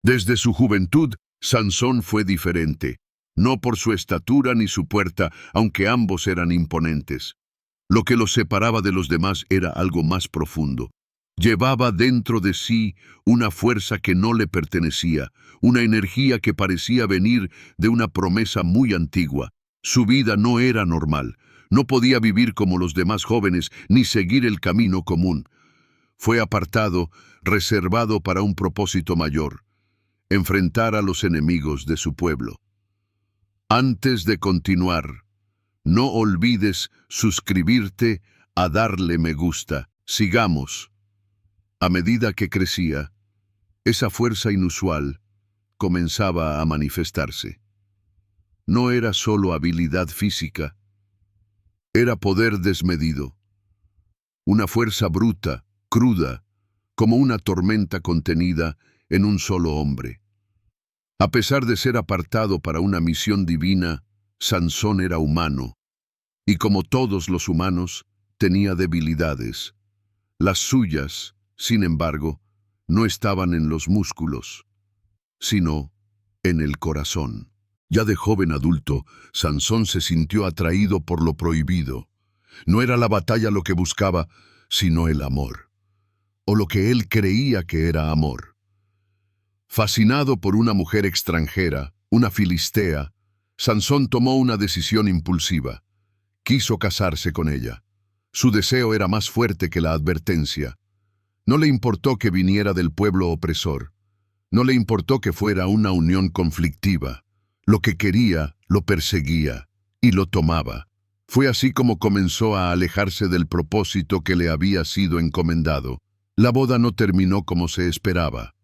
Desde su juventud, Sansón fue diferente, no por su estatura ni su puerta, aunque ambos eran imponentes. Lo que los separaba de los demás era algo más profundo. Llevaba dentro de sí una fuerza que no le pertenecía, una energía que parecía venir de una promesa muy antigua. Su vida no era normal, no podía vivir como los demás jóvenes ni seguir el camino común. Fue apartado, reservado para un propósito mayor: enfrentar a los enemigos de su pueblo. Antes de continuar, no olvides suscribirte, a darle me gusta. Sigamos. A medida que crecía, esa fuerza inusual comenzaba a manifestarse. No era solo habilidad física, era poder desmedido, una fuerza bruta, cruda, como una tormenta contenida en un solo hombre. A pesar de ser apartado para una misión divina, Sansón era humano, y como todos los humanos, tenía debilidades. Las suyas, sin embargo, no estaban en los músculos, sino en el corazón. Ya de joven adulto, Sansón se sintió atraído por lo prohibido. No era la batalla lo que buscaba, sino el amor, o lo que él creía que era amor. Fascinado por una mujer extranjera, una filistea, Sansón tomó una decisión impulsiva. Quiso casarse con ella. Su deseo era más fuerte que la advertencia. No le importó que viniera del pueblo opresor. No le importó que fuera una unión conflictiva. Lo que quería, lo perseguía y lo tomaba. Fue así como comenzó a alejarse del propósito que le había sido encomendado. La boda no terminó como se esperaba.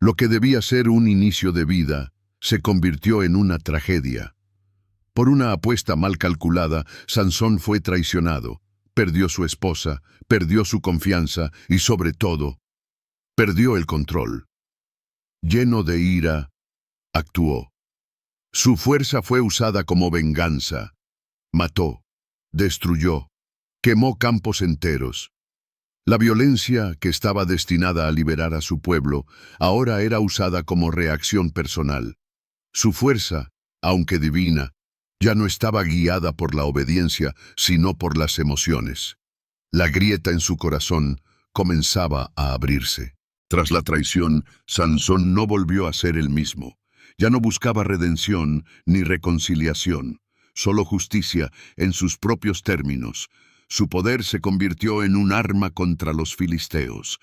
Lo que debía ser un inicio de vida se convirtió en una tragedia. Por una apuesta mal calculada, Sansón fue traicionado. Perdió su esposa, perdió su confianza y, sobre todo, perdió el control. Lleno de ira, actuó. Su fuerza fue usada como venganza. Mató, destruyó, quemó campos enteros. La violencia, que estaba destinada a liberar a su pueblo, ahora era usada como reacción personal. Su fuerza, aunque divina, ya no estaba guiada por la obediencia, sino por las emociones. La grieta en su corazón comenzaba a abrirse. Tras la traición, Sansón no volvió a ser el mismo. Ya no buscaba redención ni reconciliación, solo justicia en sus propios términos. Su poder se convirtió en un arma contra los filisteos.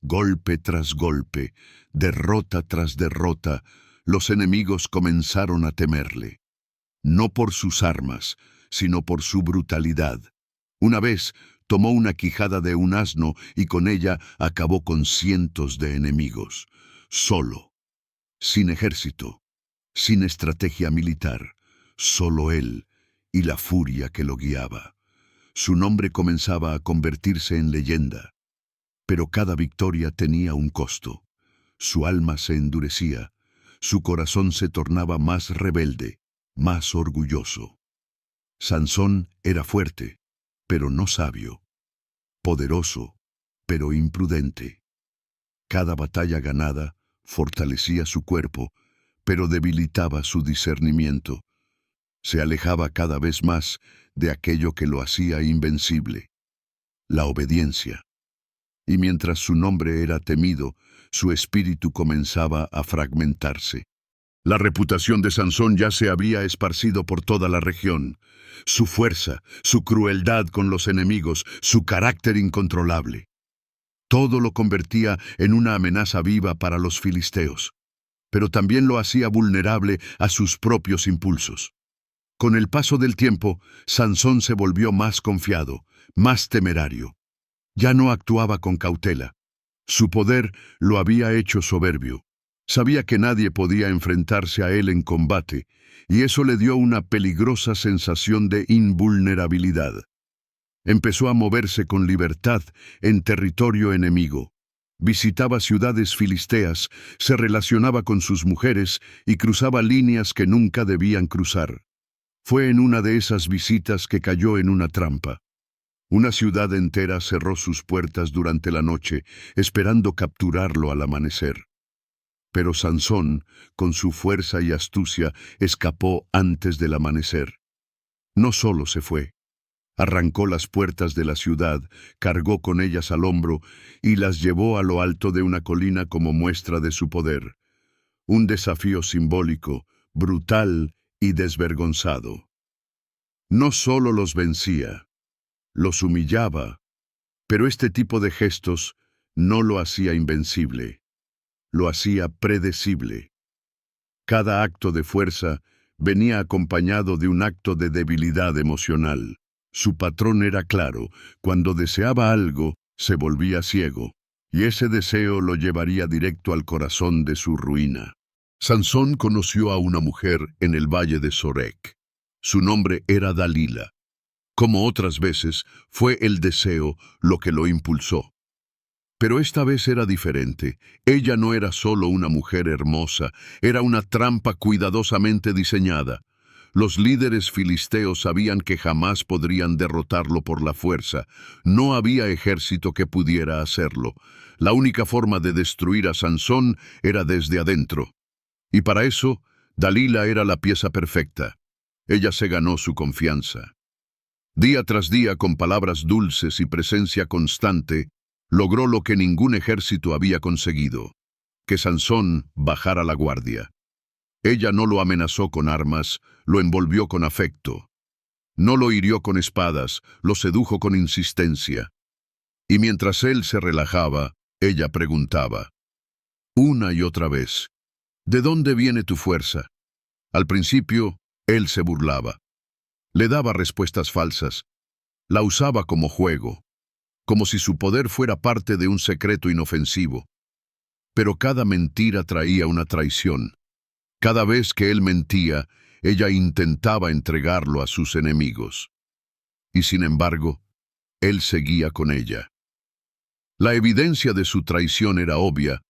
Golpe tras golpe, derrota tras derrota, los enemigos comenzaron a temerle. No por sus armas, sino por su brutalidad. Una vez tomó una quijada de un asno y con ella acabó con cientos de enemigos. Solo, sin ejército, sin estrategia militar, solo él y la furia que lo guiaba. Su nombre comenzaba a convertirse en leyenda, pero cada victoria tenía un costo. Su alma se endurecía, su corazón se tornaba más rebelde, más orgulloso. Sansón era fuerte, pero no sabio, poderoso, pero imprudente. Cada batalla ganada fortalecía su cuerpo, pero debilitaba su discernimiento. Se alejaba cada vez más de aquello que lo hacía invencible: la obediencia. Y mientras su nombre era temido, su espíritu comenzaba a fragmentarse. La reputación de Sansón ya se había esparcido por toda la región. Su fuerza, su crueldad con los enemigos, su carácter incontrolable. Todo lo convertía en una amenaza viva para los filisteos, pero también lo hacía vulnerable a sus propios impulsos. Con el paso del tiempo, Sansón se volvió más confiado, más temerario. Ya no actuaba con cautela. Su poder lo había hecho soberbio. Sabía que nadie podía enfrentarse a él en combate, y eso le dio una peligrosa sensación de invulnerabilidad. Empezó a moverse con libertad en territorio enemigo. Visitaba ciudades filisteas, se relacionaba con sus mujeres y cruzaba líneas que nunca debían cruzar. Fue en una de esas visitas que cayó en una trampa. Una ciudad entera cerró sus puertas durante la noche, esperando capturarlo al amanecer. Pero Sansón, con su fuerza y astucia, escapó antes del amanecer. No solo se fue. Arrancó las puertas de la ciudad, cargó con ellas al hombro y las llevó a lo alto de una colina como muestra de su poder. Un desafío simbólico, brutal y desvergonzado. No solo los vencía, los humillaba, pero este tipo de gestos no lo hacía invencible, lo hacía predecible. Cada acto de fuerza venía acompañado de un acto de debilidad emocional. Su patrón era claro: cuando deseaba algo, se volvía ciego, y ese deseo lo llevaría directo al corazón de su ruina. Sansón conoció a una mujer en el valle de Sorek. Su nombre era Dalila. Como otras veces, fue el deseo lo que lo impulsó. Pero esta vez era diferente. Ella no era solo una mujer hermosa, era una trampa cuidadosamente diseñada. Los líderes filisteos sabían que jamás podrían derrotarlo por la fuerza. No había ejército que pudiera hacerlo. La única forma de destruir a Sansón era desde adentro. Y para eso, Dalila era la pieza perfecta. Ella se ganó su confianza. Día tras día, con palabras dulces y presencia constante, logró lo que ningún ejército había conseguido: que Sansón bajara la guardia. Ella no lo amenazó con armas, lo envolvió con afecto. No lo hirió con espadas, lo sedujo con insistencia. Y mientras él se relajaba, ella preguntaba, una y otra vez: ¿de dónde viene tu fuerza? Al principio, él se burlaba. Le daba respuestas falsas. La usaba como juego, como si su poder fuera parte de un secreto inofensivo. Pero cada mentira traía una traición. Cada vez que él mentía, ella intentaba entregarlo a sus enemigos. Y sin embargo, él seguía con ella. La evidencia de su traición era obvia,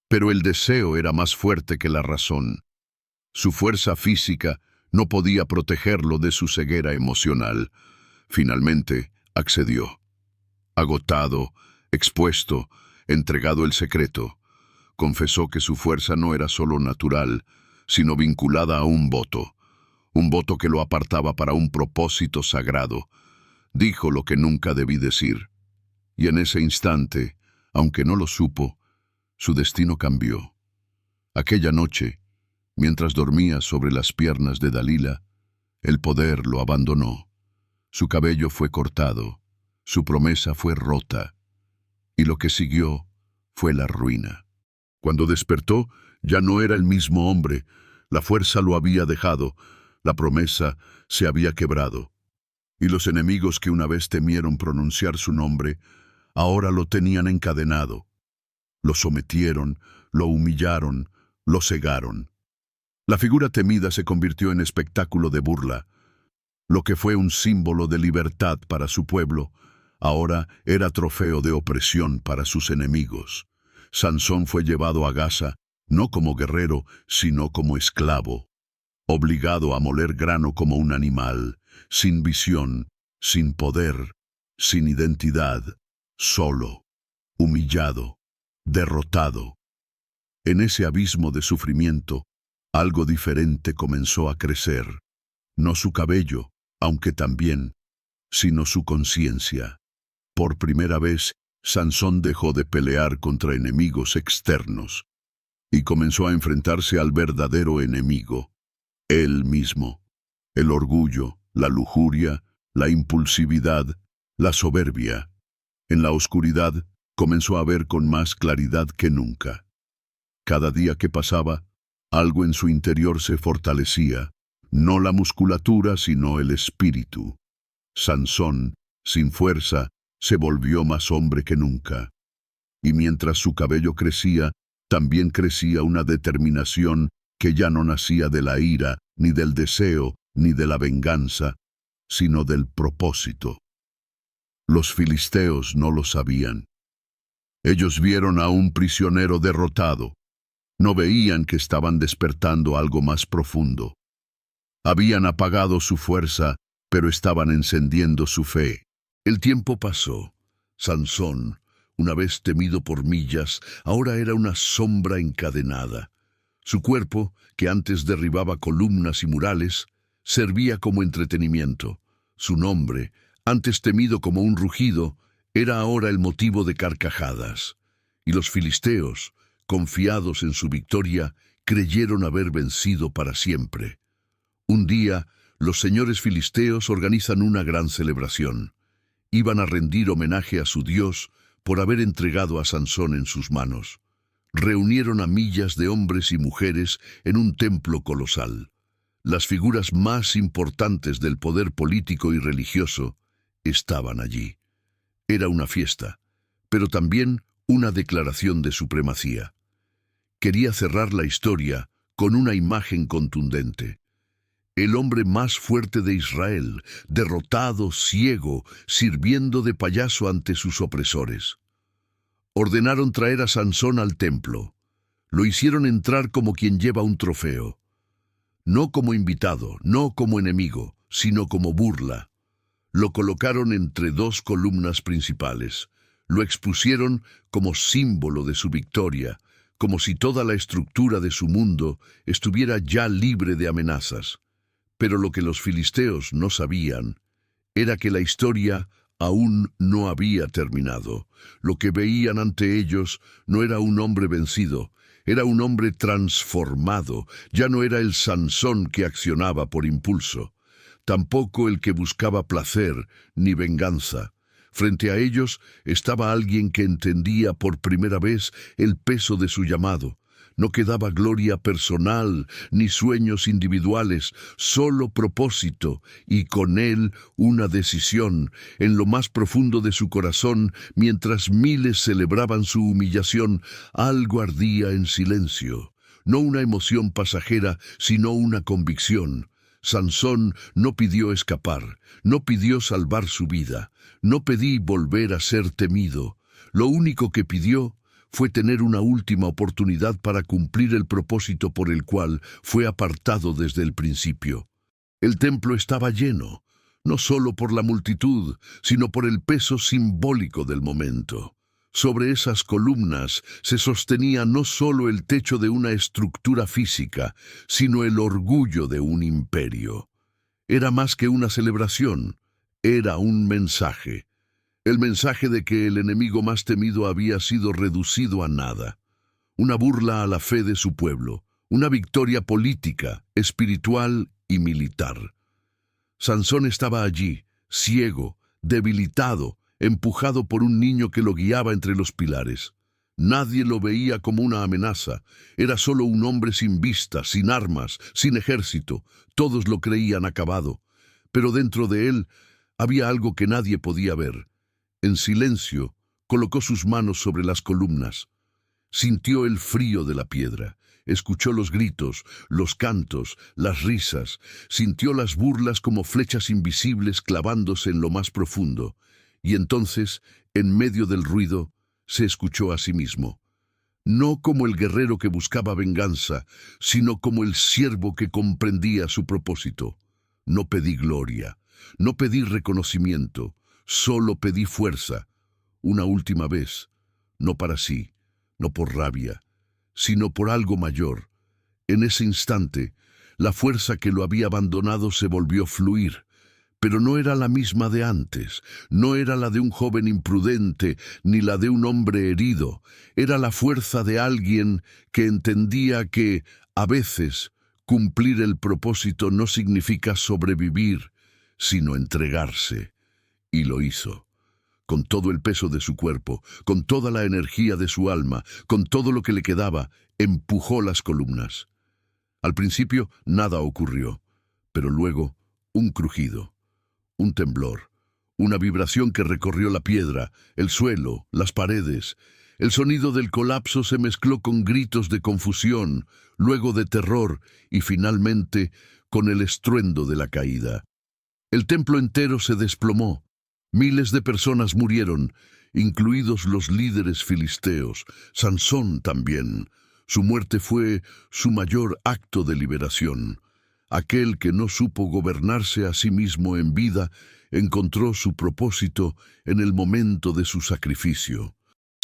pero el deseo era más fuerte que la razón. Su fuerza física no podía protegerlo de su ceguera emocional. Finalmente, accedió. Agotado, expuesto, entregado el secreto, confesó que su fuerza no era solo natural, sino vinculada a un voto que lo apartaba para un propósito sagrado. Dijo lo que nunca debí decir. Y en ese instante, aunque no lo supo, su destino cambió. Aquella noche, mientras dormía sobre las piernas de Dalila, el poder lo abandonó. Su cabello fue cortado, su promesa fue rota, y lo que siguió fue la ruina. Cuando despertó, ya no era el mismo hombre. La fuerza lo había dejado, la promesa se había quebrado. Y los enemigos que una vez temieron pronunciar su nombre, ahora lo tenían encadenado. Lo sometieron, lo humillaron, lo cegaron. La figura temida se convirtió en espectáculo de burla. Lo que fue un símbolo de libertad para su pueblo, ahora era trofeo de opresión para sus enemigos. Sansón fue llevado a Gaza, no como guerrero, sino como esclavo, obligado a moler grano como un animal, sin visión, sin poder, sin identidad, solo, humillado, derrotado. En ese abismo de sufrimiento, algo diferente comenzó a crecer. No su cabello, aunque también, sino su conciencia. Por primera vez, Sansón dejó de pelear contra enemigos externos y comenzó a enfrentarse al verdadero enemigo, él mismo. El orgullo, la lujuria, la impulsividad, la soberbia. En la oscuridad, comenzó a ver con más claridad que nunca. Cada día que pasaba, algo en su interior se fortalecía, no la musculatura, sino el espíritu. Sansón, sin fuerza, se volvió más hombre que nunca. Y mientras su cabello crecía, también crecía una determinación que ya no nacía de la ira, ni del deseo, ni de la venganza, sino del propósito. Los filisteos no lo sabían. Ellos vieron a un prisionero derrotado. No veían que estaban despertando algo más profundo. Habían apagado su fuerza, pero estaban encendiendo su fe. El tiempo pasó. Sansón, una vez temido por millas, ahora era una sombra encadenada. Su cuerpo, que antes derribaba columnas y murales, servía como entretenimiento. Su nombre, antes temido como un rugido, era ahora el motivo de carcajadas. Y los filisteos, confiados en su victoria, creyeron haber vencido para siempre. Un día, los señores filisteos organizan una gran celebración. Iban a rendir homenaje a su Dios por haber entregado a Sansón en sus manos. Reunieron a millas de hombres y mujeres en un templo colosal. Las figuras más importantes del poder político y religioso estaban allí. Era una fiesta, pero también una declaración de supremacía. Quería cerrar la historia con una imagen contundente. El hombre más fuerte de Israel, derrotado, ciego, sirviendo de payaso ante sus opresores. Ordenaron traer a Sansón al templo. Lo hicieron entrar como quien lleva un trofeo. No como invitado, no como enemigo, sino como burla. Lo colocaron entre dos columnas principales. Lo expusieron como símbolo de su victoria, como si toda la estructura de su mundo estuviera ya libre de amenazas. Pero lo que los filisteos no sabían era que la historia aún no había terminado. Lo que veían ante ellos no era un hombre vencido, era un hombre transformado. Ya no era el Sansón que accionaba por impulso, tampoco el que buscaba placer ni venganza. Frente a ellos estaba alguien que entendía por primera vez el peso de su llamado. No quedaba gloria personal ni sueños individuales, solo propósito, y con él una decisión en lo más profundo de su corazón. Mientras miles celebraban su humillación, algo ardía en silencio. No una emoción pasajera, sino una convicción. Sansón no pidió escapar, no pidió salvar su vida, no pedí volver a ser temido. Lo único que pidió fue tener una última oportunidad para cumplir el propósito por el cual fue apartado desde el principio. El templo estaba lleno, no solo por la multitud, sino por el peso simbólico del momento. Sobre esas columnas se sostenía no solo el techo de una estructura física, sino el orgullo de un imperio. Era más que una celebración, era un mensaje. El mensaje de que el enemigo más temido había sido reducido a nada. Una burla a la fe de su pueblo, una victoria política, espiritual y militar. Sansón estaba allí, ciego, debilitado, empujado por un niño que lo guiaba entre los pilares. Nadie lo veía como una amenaza. Era solo un hombre sin vista, sin armas, sin ejército. Todos lo creían acabado. Pero dentro de él había algo que nadie podía ver. En silencio, colocó sus manos sobre las columnas. Sintió el frío de la piedra. Escuchó los gritos, los cantos, las risas. Sintió las burlas como flechas invisibles clavándose en lo más profundo. Y entonces, en medio del ruido, se escuchó a sí mismo. No como el guerrero que buscaba venganza, sino como el siervo que comprendía su propósito. No pedí gloria, no pedí reconocimiento, solo pedí fuerza. Una última vez, no para sí, no por rabia, sino por algo mayor. En ese instante, la fuerza que lo había abandonado se volvió a fluir. Pero no era la misma de antes, no era la de un joven imprudente, ni la de un hombre herido. Era la fuerza de alguien que entendía que, a veces, cumplir el propósito no significa sobrevivir, sino entregarse. Y lo hizo. Con todo el peso de su cuerpo, con toda la energía de su alma, con todo lo que le quedaba, empujó las columnas. Al principio nada ocurrió, pero luego un crujido. Un temblor, una vibración que recorrió la piedra, el suelo, las paredes. El sonido del colapso se mezcló con gritos de confusión, luego de terror y finalmente con el estruendo de la caída. El templo entero se desplomó. Miles de personas murieron, incluidos los líderes filisteos, Sansón también. Su muerte fue su mayor acto de liberación. Aquel que no supo gobernarse a sí mismo en vida, encontró su propósito en el momento de su sacrificio.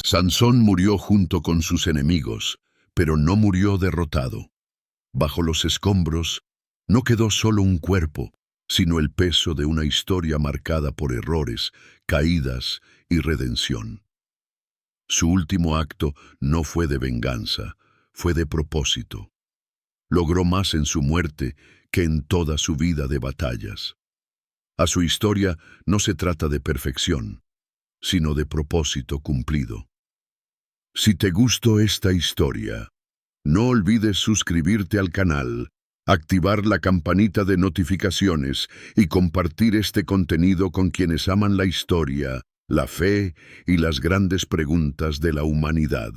Sansón murió junto con sus enemigos, pero no murió derrotado. Bajo los escombros no quedó solo un cuerpo, sino el peso de una historia marcada por errores, caídas y redención. Su último acto no fue de venganza, fue de propósito. Logró más en su muerte que en toda su vida de batallas. A su historia no se trata de perfección, sino de propósito cumplido. Si te gustó esta historia, no olvides suscribirte al canal, activar la campanita de notificaciones y compartir este contenido con quienes aman la historia, la fe y las grandes preguntas de la humanidad.